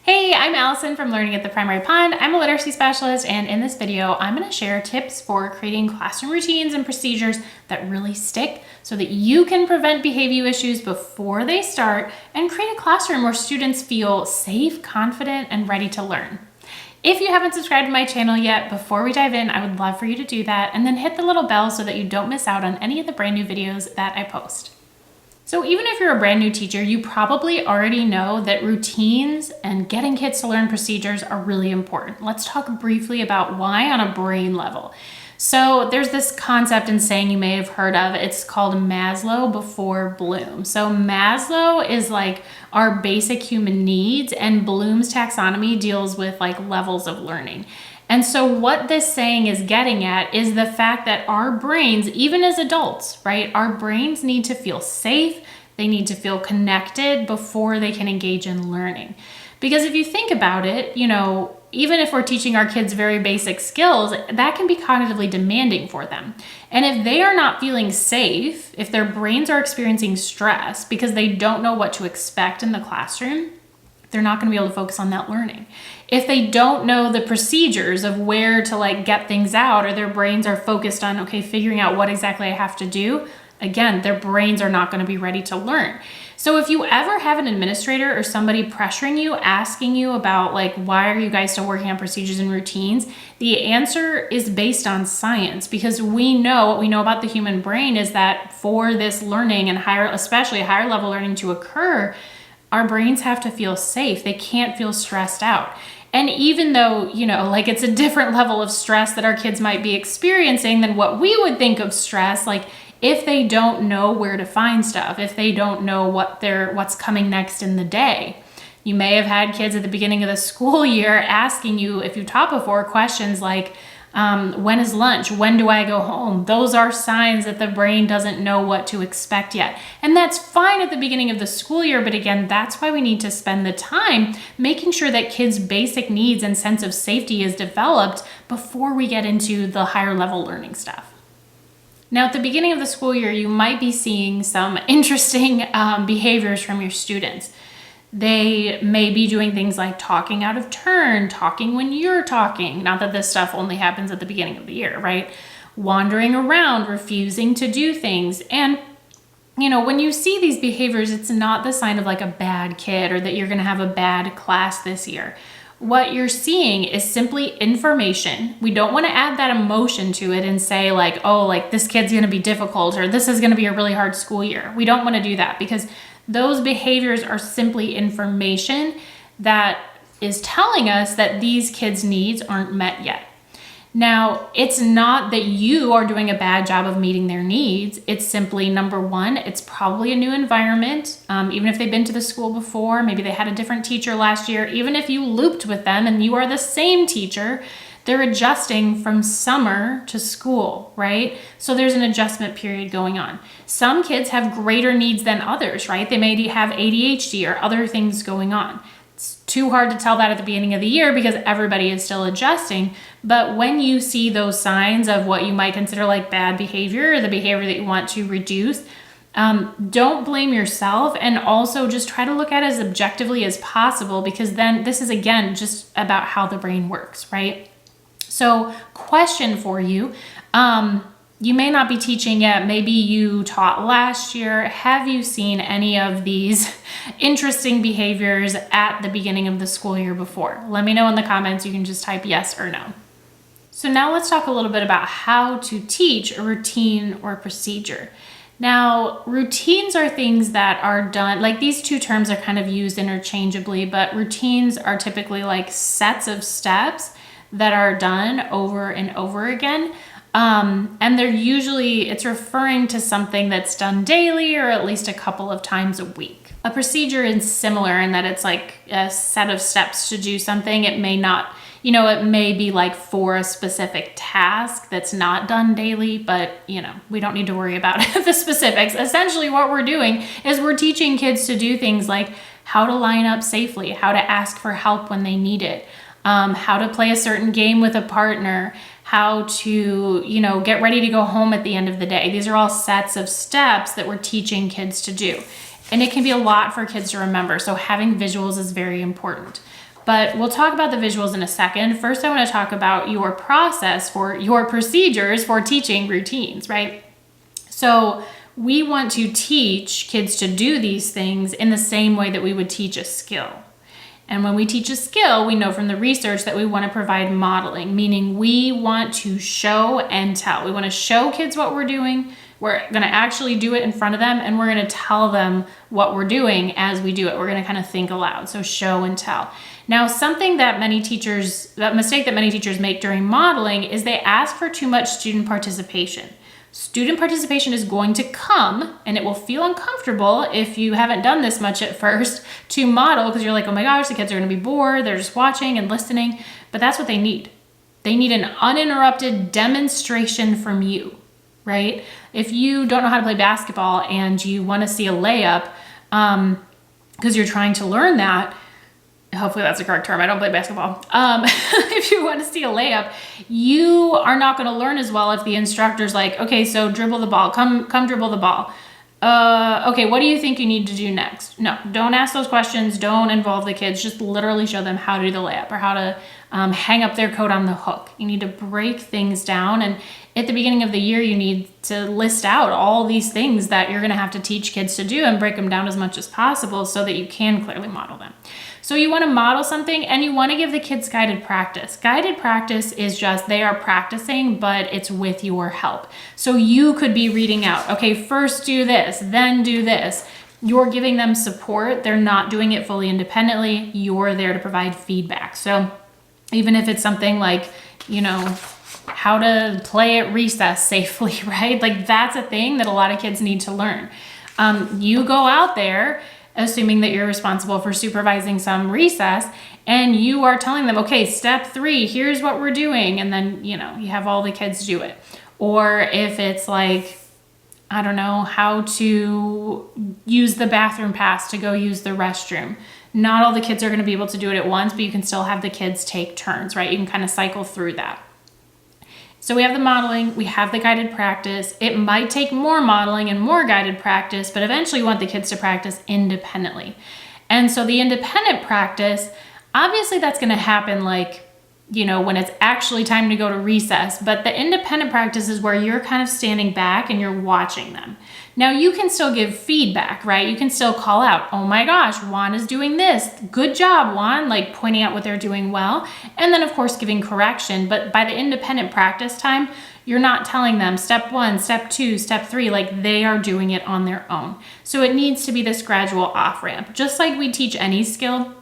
Hey, I'm Allison from Learning at the Primary Pond. I'm a literacy specialist, and in this video, I'm going to share tips for creating classroom routines and procedures that really stick so that you can prevent behavior issues before they start and create a classroom where students feel safe, confident, and ready to learn. If you haven't subscribed to my channel yet, before we dive in, I would love for you to do that and then hit the little bell so that you don't miss out on any of the brand new videos that I post. So even if you're a brand new teacher, you probably already know that routines and getting kids to learn procedures are really important. Let's talk briefly about why on a brain level. So there's this concept and saying you may have heard of. It's called Maslow before Bloom. So Maslow is like our basic human needs, and Bloom's taxonomy deals with like levels of learning. And so what this saying is getting at is the fact that our brains, even as adults, right, our brains need to feel safe, they need to feel connected before they can engage in learning. Because if you think about it, even if we're teaching our kids very basic skills, that can be cognitively demanding for them. And if they are not feeling safe, if their brains are experiencing stress because they don't know what to expect in the classroom, they're not going to be able to focus on that learning. If they don't know the procedures of where to get things out, or their brains are focused on, figuring out what exactly I have to do, again, their brains are not going to be ready to learn. So if you ever have an administrator or somebody pressuring you, asking you about why are you guys still working on procedures and routines, the answer is based on science, because what we know about the human brain is that for this learning and especially higher level learning to occur, our brains have to feel safe. They can't feel stressed out. And even though, it's a different level of stress that our kids might be experiencing than what we would think of stress, if they don't know where to find stuff, if they don't know what's coming next in the day. You may have had kids at the beginning of the school year asking you, if you taught before, questions like, when is lunch? When do I go home? Those are signs that the brain doesn't know what to expect yet. And that's fine at the beginning of the school year, but again, that's why we need to spend the time making sure that kids' basic needs and sense of safety is developed before we get into the higher level learning stuff. Now, at the beginning of the school year, you might be seeing some interesting behaviors from your students. They may be doing things like talking out of turn, talking when you're talking. Not that this stuff only happens at the beginning of the year, right? Wandering around, refusing to do things. And, when you see these behaviors, it's not the sign of a bad kid or that you're going to have a bad class this year. What you're seeing is simply information. We don't want to add that emotion to it and say this kid's going to be difficult or this is going to be a really hard school year. We don't want to do that, because those behaviors are simply information that is telling us that these kids' needs aren't met yet. Now, it's not that you are doing a bad job of meeting their needs. It's simply, number one, it's probably a new environment. Even if they've been to the school before, maybe they had a different teacher last year, even if you looped with them and you are the same teacher, they're adjusting from summer to school, right? So there's an adjustment period going on. Some kids have greater needs than others, right? They may have ADHD or other things going on. It's too hard to tell that at the beginning of the year because everybody is still adjusting. But when you see those signs of what you might consider bad behavior or the behavior that you want to reduce, don't blame yourself, and also just try to look at it as objectively as possible, because then this is, again, just about how the brain works, right? So, question for you. You may not be teaching yet. Maybe you taught last year. Have you seen any of these interesting behaviors at the beginning of the school year before? Let me know in the comments. You can just type yes or no. So now let's talk a little bit about how to teach a routine or procedure. Now, routines are things that are done, these two terms are kind of used interchangeably, but routines are typically sets of steps that are done over and over again. And they're usually, it's referring to something that's done daily or at least a couple of times a week. A procedure is similar in that it's a set of steps to do something. It may not, it may be for a specific task that's not done daily, but we don't need to worry about the specifics. Essentially what we're doing is we're teaching kids to do things like how to line up safely, how to ask for help when they need it, how to play a certain game with a partner, how to, get ready to go home at the end of the day. These are all sets of steps that we're teaching kids to do. And it can be a lot for kids to remember. So having visuals is very important. but we'll talk about the visuals in a second. First, I want to talk about your process for your procedures for teaching routines, right? So we want to teach kids to do these things in the same way that we would teach a skill. And when we teach a skill, we know from the research that we want to provide modeling, meaning we want to show and tell. We want to show kids what we're doing. We're going to actually do it in front of them, and we're going to tell them what we're doing as we do it. We're going to kind of think aloud. So show and tell. Now, something that mistake that many teachers make during modeling is they ask for too much student participation. Student participation is going to come, and it will feel uncomfortable if you haven't done this much at first to model, because you're like, oh my gosh, the kids are going to be bored. They're just watching and listening. But that's what they need. They need an uninterrupted demonstration from you, right? If you don't know how to play basketball and you want to see a layup because you're trying to learn that, hopefully that's the correct term. I don't play basketball. If you want to see a layup, you are not going to learn as well if the instructor's like, okay, so dribble the ball. Come dribble the ball. Okay, what do you think you need to do next? No, don't ask those questions. Don't involve the kids. Just literally show them how to do the layup or how to hang up their coat on the hook. You need to break things down. And at the beginning of the year, you need to list out all these things that you're going to have to teach kids to do and break them down as much as possible so that you can clearly model them. So you want to model something and you want to give the kids guided practice. Guided practice is just they are practicing, but it's with your help. So you could be reading out, okay, first do this, then do this. You're giving them support. They're not doing it fully independently. You're there to provide feedback. So even if it's something like, how to play at recess safely, right? Like that's a thing that a lot of kids need to learn. You go out there assuming that you're responsible for supervising some recess, and you are telling them, okay, step 3, here's what we're doing. And then, you have all the kids do it. Or if it's like, I don't know, how to use the bathroom pass to go use the restroom. Not all the kids are going to be able to do it at once, but you can still have the kids take turns, right? You can kind of cycle through that. So we have the modeling, we have the guided practice. It might take more modeling and more guided practice, but eventually you want the kids to practice independently. And so the independent practice, obviously that's going to happen when it's actually time to go to recess, but the independent practice is where you're kind of standing back and you're watching them. Now you can still give feedback, right? You can still call out, oh my gosh, Juan is doing this. Good job, Juan, like pointing out what they're doing well. And then of course giving correction, but by the independent practice time, you're not telling them step 1, step 2, step 3, like they are doing it on their own. So it needs to be this gradual off ramp. Just like we teach any skill,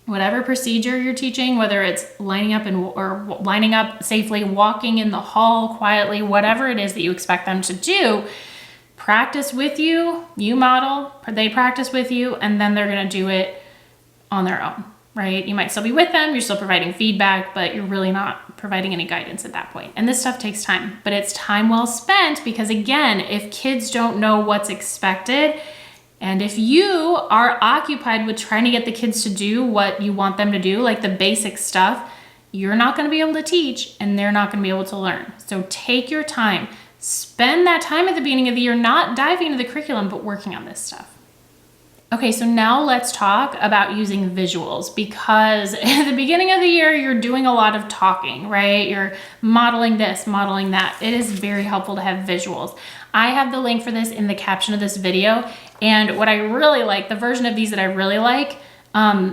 whatever procedure you're teaching, whether it's lining up safely, walking in the hall quietly, whatever it is that you expect them to do, practice with you, you model, they practice with you, and then they're going to do it on their own, right? You might still be with them, you're still providing feedback, but you're really not providing any guidance at that point. And this stuff takes time, but it's time well spent because again, if kids don't know what's expected, and if you are occupied with trying to get the kids to do what you want them to do, like the basic stuff, you're not going to be able to teach and they're not going to be able to learn. So take your time. Spend that time at the beginning of the year not diving into the curriculum, but working on this stuff. Okay, so now let's talk about using visuals because at the beginning of the year, you're doing a lot of talking, right? You're modeling this, modeling that. It is very helpful to have visuals. I have the link for this in the caption of this video. And what I really like, the version of these that I really like,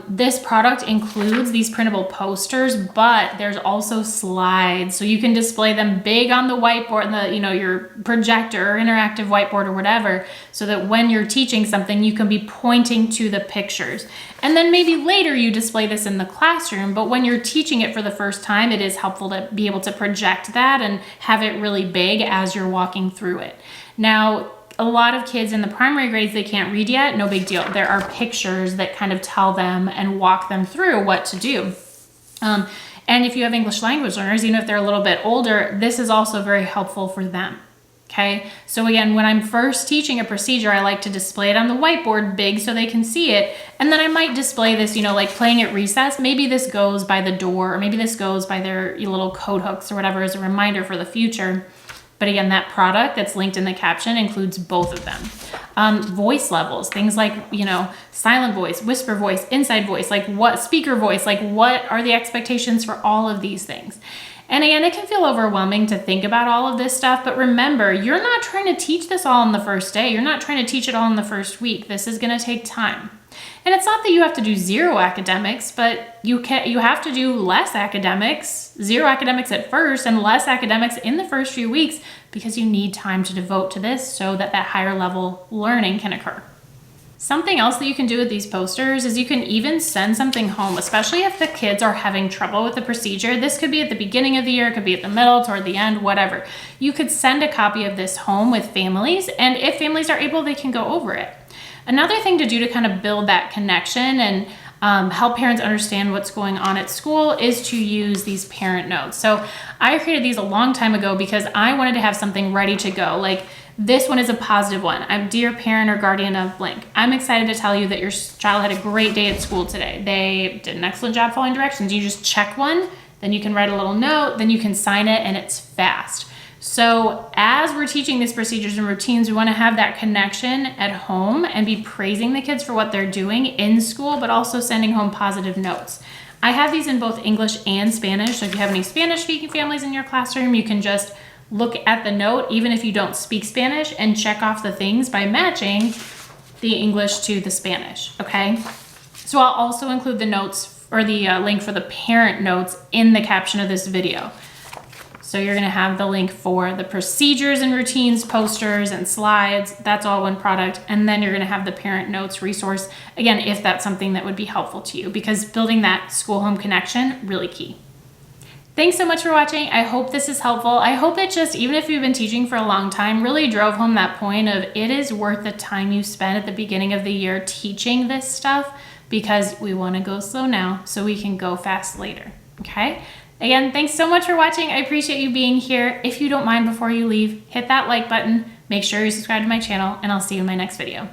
this product includes these printable posters, but there's also slides. So you can display them big on the whiteboard, your projector or interactive whiteboard or whatever, so that when you're teaching something, you can be pointing to the pictures. And then maybe later you display this in the classroom, but when you're teaching it for the first time, it is helpful to be able to project that and have it really big as you're walking through it. Now, a lot of kids in the primary grades, they can't read yet, no big deal. There are pictures that kind of tell them and walk them through what to do. And if you have English language learners, even if they're a little bit older, this is also very helpful for them. Okay, so again, when I'm first teaching a procedure, I like to display it on the whiteboard big so they can see it. And then I might display this, like playing at recess. Maybe this goes by the door, or maybe this goes by their little coat hooks or whatever as a reminder for the future. But again, that product that's linked in the caption includes both of them. Voice levels, things like, silent voice, whisper voice, inside voice, like what speaker voice, like what are the expectations for all of these things? And again, it can feel overwhelming to think about all of this stuff, but remember, you're not trying to teach this all in the first day. You're not trying to teach it all in the first week. This is going to take time. And it's not that you have to do zero academics, but you have to do less academics, zero academics at first, and less academics in the first few weeks, because you need time to devote to this so that that higher level learning can occur. Something else that you can do with these posters is you can even send something home, especially if the kids are having trouble with the procedure. This could be at the beginning of the year, it could be at the middle, toward the end, whatever. You could send a copy of this home with families, and if families are able, they can go over it. Another thing to do to kind of build that connection and help parents understand what's going on at school is to use these parent notes. So I created these a long time ago because I wanted to have something ready to go. Like, this one is a positive one. I'm dear parent or guardian of blank. I'm excited to tell you that your child had a great day at school today. They did an excellent job following directions. You just check one, then you can write a little note, then you can sign it, and it's fast. So as we're teaching these procedures and routines, we want to have that connection at home and be praising the kids for what they're doing in school, but also sending home positive notes. I have these in both English and Spanish. So if you have any Spanish-speaking families in your classroom, you can just look at the note, even if you don't speak Spanish, and check off the things by matching the English to the Spanish, okay? So I'll also include the notes or the link for the parent notes in the caption of this video. So you're gonna have the link for the procedures and routines, posters and slides, that's all one product. And then you're gonna have the parent notes resource, again, if that's something that would be helpful to you, because building that school-home connection, really key. Thanks so much for watching. I hope this is helpful. I hope it just, even if you've been teaching for a long time, really drove home that point of it is worth the time you spend at the beginning of the year teaching this stuff, because we wanna go slow now so we can go fast later, okay? Again, thanks so much for watching. I appreciate you being here. If you don't mind, before you leave, hit that like button, make sure you subscribe to my channel, and I'll see you in my next video.